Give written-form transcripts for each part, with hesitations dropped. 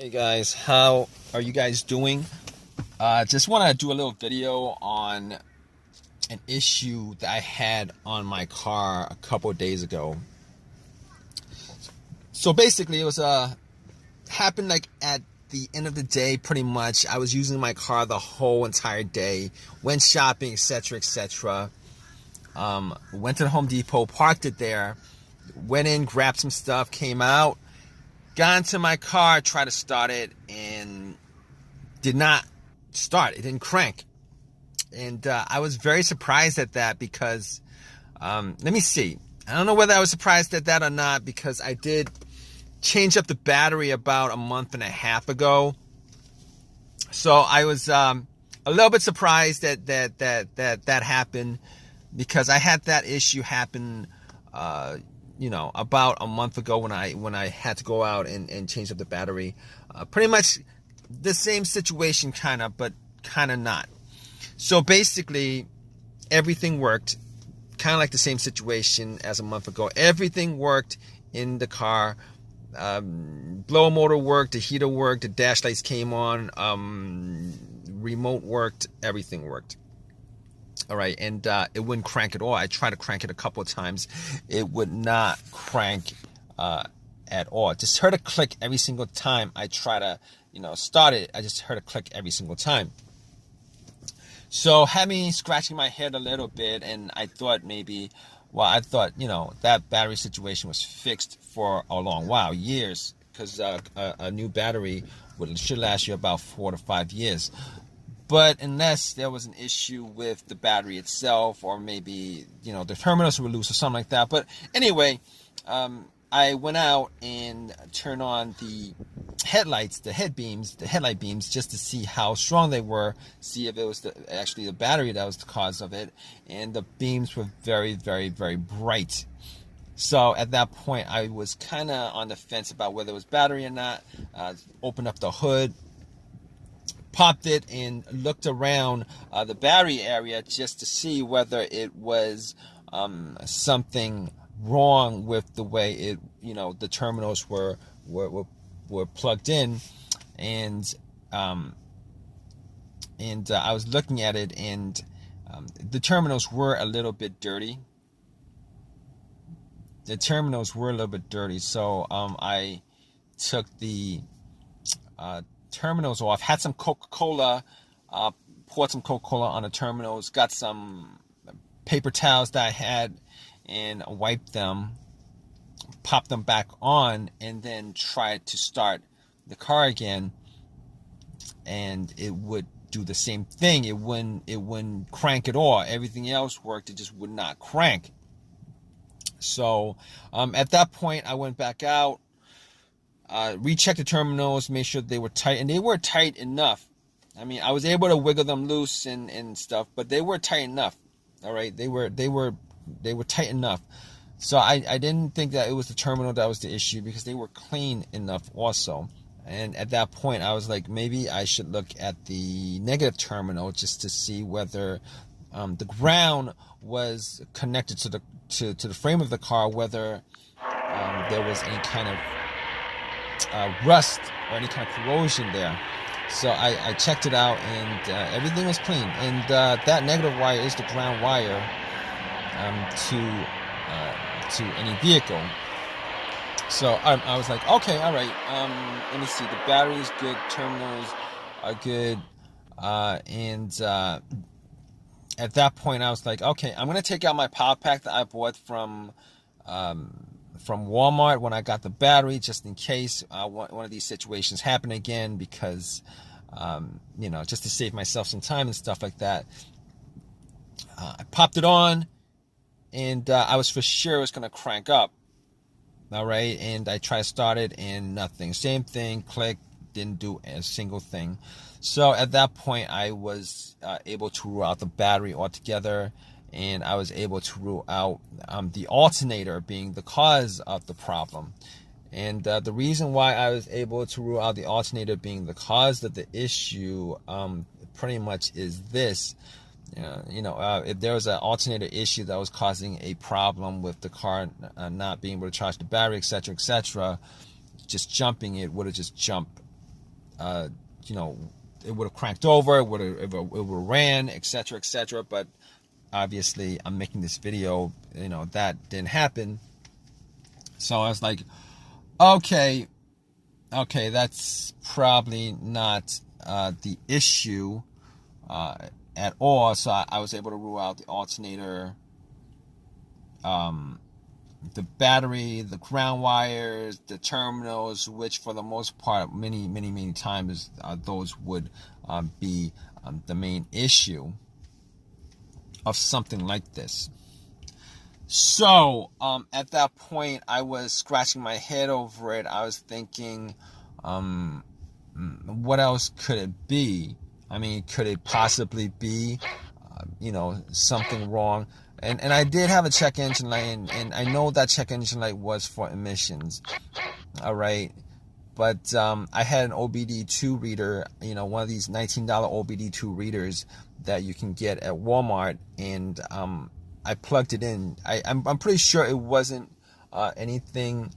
Hey guys, how are you guys doing? Just want to do a little video on an issue that I had on my car a couple of days ago. So basically, it was happened like at the end of the day. Pretty much, I was using my car the whole entire day, went shopping, etc., etc. Went to the Home Depot, parked it there, went in, grabbed some stuff, came out, got into my car, tried to start it, and did not start. It didn't crank. And I was very surprised at that because, let me see. I don't know whether I was surprised at that or not because I did change up the battery about a month and a half ago. So I was a little bit surprised that happened because I had that issue happen, about a month ago when I had to go out and change up the battery. Pretty much the same situation, kind of, but kind of not. So basically, everything worked, kind of like the same situation as a month ago. Everything worked in the car. Blower motor worked, the heater worked, the dash lights came on, remote worked, everything worked. All right, and it wouldn't crank at all. I tried to crank it a couple of times. It would not crank at all. Just heard a click every single time I try to, start it. I just heard a click every single time. So had me scratching my head a little bit, and I thought that battery situation was fixed for a long while, years, because a new battery should last you about 4 to 5 years. But unless there was an issue with the battery itself, or maybe, the terminals were loose or something like that. But anyway, I went out and turned on the headlights, the headlight beams, just to see how strong they were, see if it was actually the battery that was the cause of it. And the beams were very, very, very bright. So at that point, I was kind of on the fence about whether it was battery or not. Opened up the hood, popped it, and looked around the battery area just to see whether it was something wrong with the way it, the terminals were plugged in, and I was looking at it, and the terminals were a little bit dirty. So I took the terminals off, had some Coca-Cola, poured some Coca-Cola on the terminals, got some paper towels that I had, and wiped them, popped them back on, and then tried to start the car again, and it would do the same thing. It wouldn't crank at all. Everything else worked, it just would not crank. So at that point, I went back out, rechecked the terminals, made sure they were tight, and they were tight enough. I mean, I was able to wiggle them loose and stuff, but they were tight enough. All right, they were tight enough. So I didn't think that it was the terminal that was the issue, because they were clean enough also. And at that point, I was like, maybe I should look at the negative terminal just to see whether the ground was connected to the frame of the car, whether there was any kind of rust or any kind of corrosion there. So I checked it out, and everything was clean. And that negative wire is the ground wire to any vehicle. So I was like, okay, all right. Let me see. The battery is good. Terminals are good. And at that point, I was like, okay, I'm gonna take out my power pack that I bought from Walmart when I got the battery, just in case one of these situations happen again, because just to save myself some time and stuff like that. I popped it on, and I was for sure it was going to crank up. All right, and I tried to start it, and nothing. Same thing, click, didn't do a single thing. So at that point, I was able to rule out the battery altogether, and I was able to rule out the alternator being the cause of the problem. And the reason why I was able to rule out the alternator being the cause of the issue pretty much is this. If there was an alternator issue that was causing a problem with the car not being able to charge the battery, etc., just jumping it would have just jumped you know, it would have cranked over, it would have ran, etc., etc. But obviously, I'm making this video, you know, that didn't happen. So I was like, okay, that's probably not the issue at all. So I was able to rule out the alternator, the battery, the ground wires, the terminals, which for the most part, many times, those would be the main issue of something like this. So at that point, I was scratching my head over it. I was thinking, what else could it be? I mean, could it possibly be, you know, something wrong? And I did have a check engine light, and I know that check engine light was for emissions. All right. But I had an OBD2 reader, you know, one of these $19 OBD2 readers that you can get at Walmart, and I plugged it in. I'm pretty sure it wasn't anything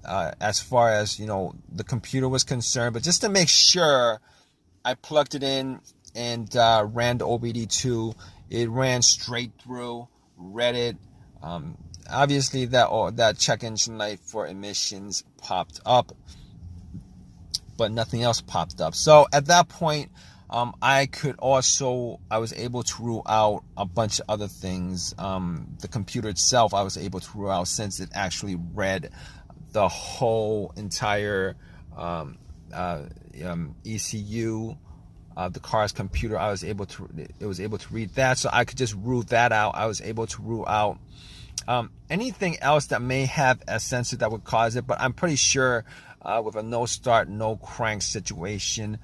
as far as, you know, the computer was concerned, but just to make sure, I plugged it in and ran the OBD2. It ran straight through, read it. Obviously, that check engine light for emissions popped up, but nothing else popped up. So at that point, I was able to rule out a bunch of other things. The computer itself, I was able to rule out, since it actually read the whole entire ECU, the car's computer. It was able to read that, so I could just rule that out. I was able to rule out anything else that may have a sensor that would cause it, but I'm pretty sure with a no start, no crank situation,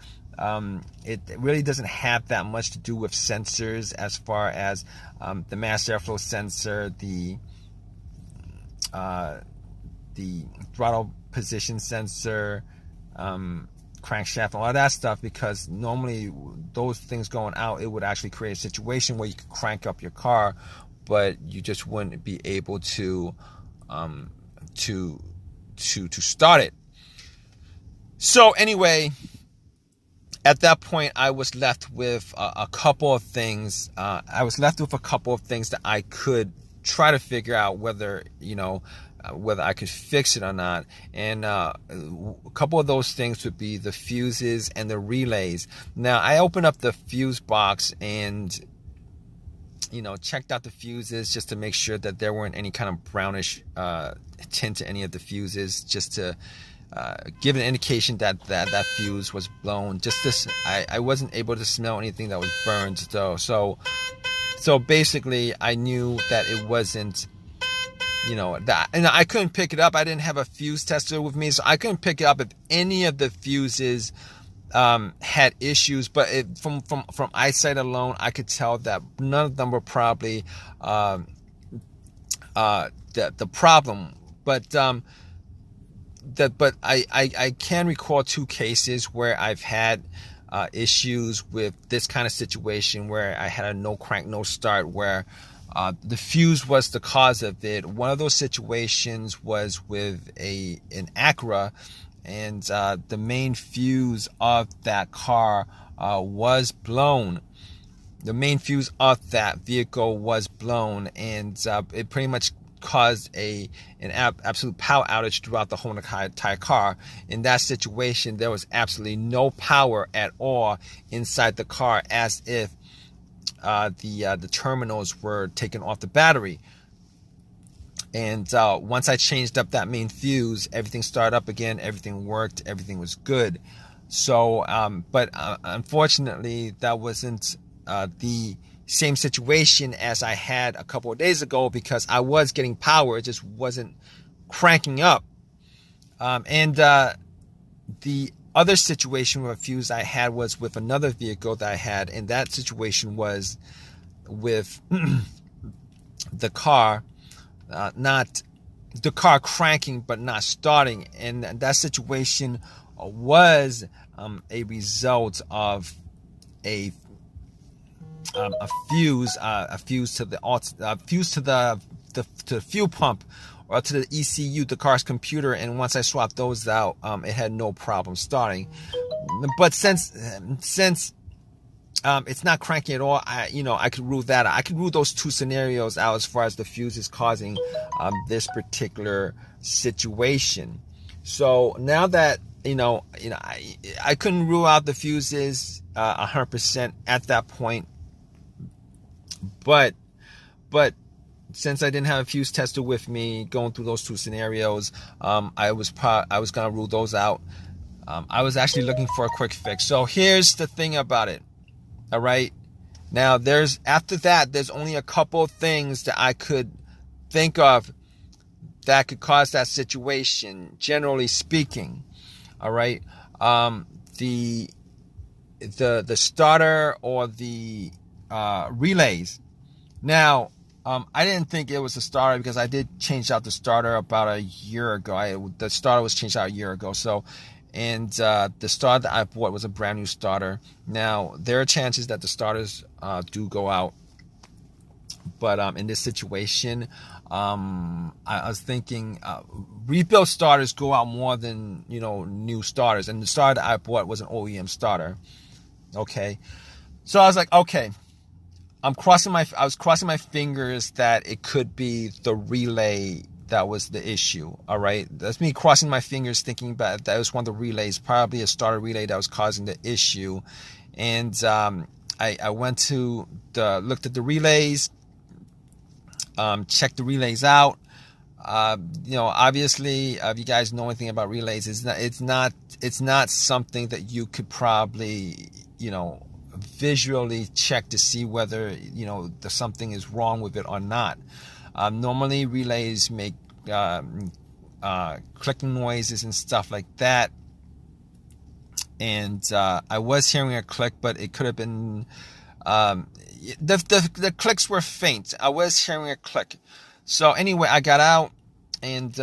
it really doesn't have that much to do with sensors, as far as the mass airflow sensor, the throttle position sensor, crankshaft, all of that stuff, because normally those things going out, it would actually create a situation where you could crank up your car, but you just wouldn't be able to start it. So anyway, at that point, I was left with a couple of things. I was left with a couple of things that I could try to figure out whether, you know, whether I could fix it or not. And a couple of those things would be the fuses and the relays. Now, I opened up the fuse box and, you know, checked out the fuses just to make sure that there weren't any kind of brownish tint to any of the fuses, just to give an indication that that fuse was blown. Just this, I wasn't able to smell anything that was burned, though. So basically, I knew that it wasn't, you know, that, and I couldn't pick it up. I didn't have a fuse tester with me, so I couldn't pick it up if any of the fuses had issues. But from eyesight alone, I could tell that none of them were probably the problem. But I can recall two cases where I've had issues with this kind of situation, where I had a no crank, no start, where the fuse was the cause of it. One of those situations was with an Acura, and the main fuse of that car was blown. The main fuse of that vehicle was blown, and it pretty much caused an absolute power outage throughout the whole entire car. In that situation, there was absolutely no power at all inside the car, as if the terminals were taken off the battery. And once I changed up that main fuse, everything started up again, everything worked, everything was good. So but unfortunately, that wasn't the same situation as I had a couple of days ago, because I was getting power, it just wasn't cranking up. And the other situation with a fuse I had was with another vehicle that I had, and that situation was with the car, not the car cranking but not starting, and that situation was a result of a fuse to the fuel pump, or to the ECU, the car's computer. And once I swapped those out, it had no problem starting. But since it's not cranking at all, I could rule that out. I could rule those two scenarios out as far as the fuses causing this particular situation. So now that I couldn't rule out the fuses 100% at that point, but since I didn't have a fuse tester with me going through those two scenarios, I was gonna rule those out. I was actually looking for a quick fix. So here's the thing about it. All right. Now after that, there's only a couple of things that I could think of that could cause that situation, generally speaking. All right. The starter or the relays. Now, I didn't think it was a starter because I did change out the starter about a year ago. The starter was changed out a year ago. So, and the starter that I bought was a brand new starter. Now, there are chances that the starters do go out. But in this situation, I was thinking rebuilt starters go out more than, new starters. And the starter that I bought was an OEM starter. Okay. So I was like, okay. I was crossing my fingers that it could be the relay that was the issue. All right. That's me crossing my fingers thinking that was one of the relays, probably a starter relay that was causing the issue. And I went to looked at the relays, checked the relays out. Obviously, if you guys know anything about relays, it's not something that you could probably, visually check to see whether, something is wrong with it or not. Normally relays make clicking noises and stuff like that. And I was hearing a click, but it could have been the clicks were faint. I was hearing a click. So anyway, I got out and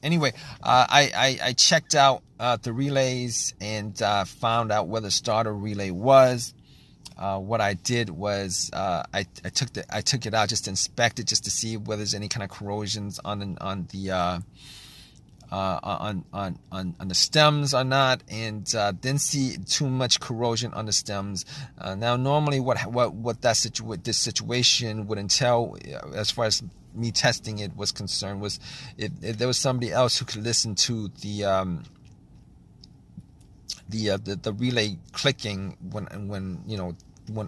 Anyway, I checked out the relays and found out where the starter relay was. What I did was I took it out just to inspect it, just to see whether there's any kind of corrosions on the stems or not, and didn't see too much corrosion on the stems. Now, normally, what this situation would entail, as far as me testing it was concerned, was if there was somebody else who could listen to the relay clicking when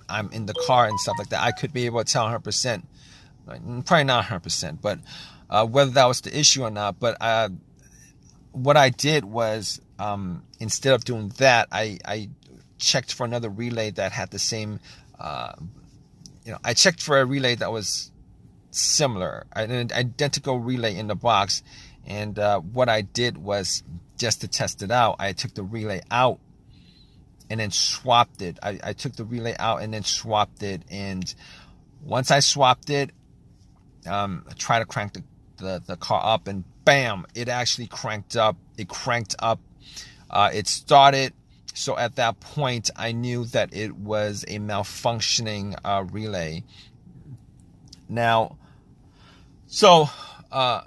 I'm in the car and stuff like that, I could be able to tell 100%, probably not 100%, but whether that was the issue or not. But what I did was, instead of doing that, I checked for another relay that had the same, I checked for a relay that was similar, an identical relay in the box. And what I did was, just to test it out, I took the relay out and then swapped it. I took the relay out and then swapped it. And once I swapped it, I tried to crank the car up, and bam, it actually cranked up. It cranked up. It started. So at that point, I knew that it was a malfunctioning relay. Now, so I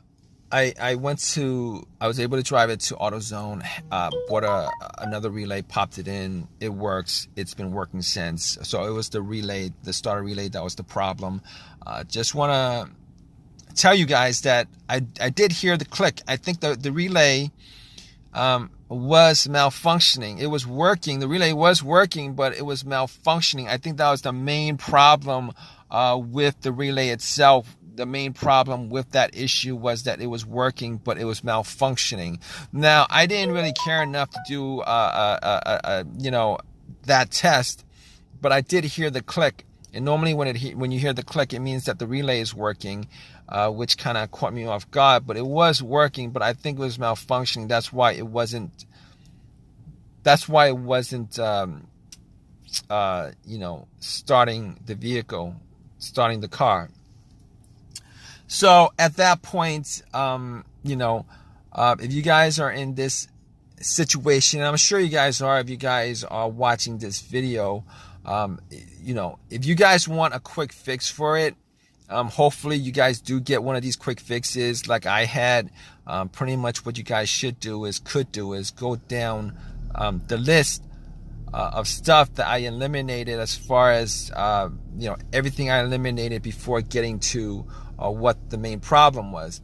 was able to drive it to AutoZone, bought another relay, popped it in. It works. It's been working since. So it was the starter relay that was the problem. Just want to tell you guys that I did hear the click. I think the relay was malfunctioning. It was working. The relay was working, but it was malfunctioning. I think that was the main problem with the relay itself. The main problem with that issue was that it was working, but it was malfunctioning. Now, I didn't really care enough to do that test, but I did hear the click. And normally when you hear the click, it means that the relay is working, which kind of caught me off guard. But it was working, but I think it was malfunctioning. That's why it wasn't starting the vehicle, starting the car. So at that point, if you guys are in this situation, and I'm sure you guys are, if you guys are watching this video, if you guys want a quick fix for it, Hopefully you guys do get one of these quick fixes like I had. Pretty much what you guys could do is go down the list of stuff that I eliminated, as far as everything I eliminated before getting to what the main problem was.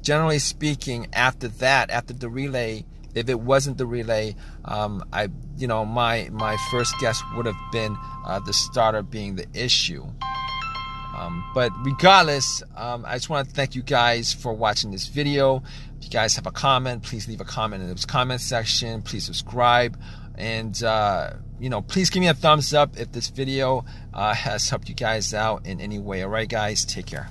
Generally speaking, after the relay, if it wasn't the relay, my first guess would have been the starter being the issue. But regardless, I just want to thank you guys for watching this video. If you guys have a comment, please leave a comment in the comment section. Please subscribe, and please give me a thumbs up if this video has helped you guys out in any way. All right, guys, take care.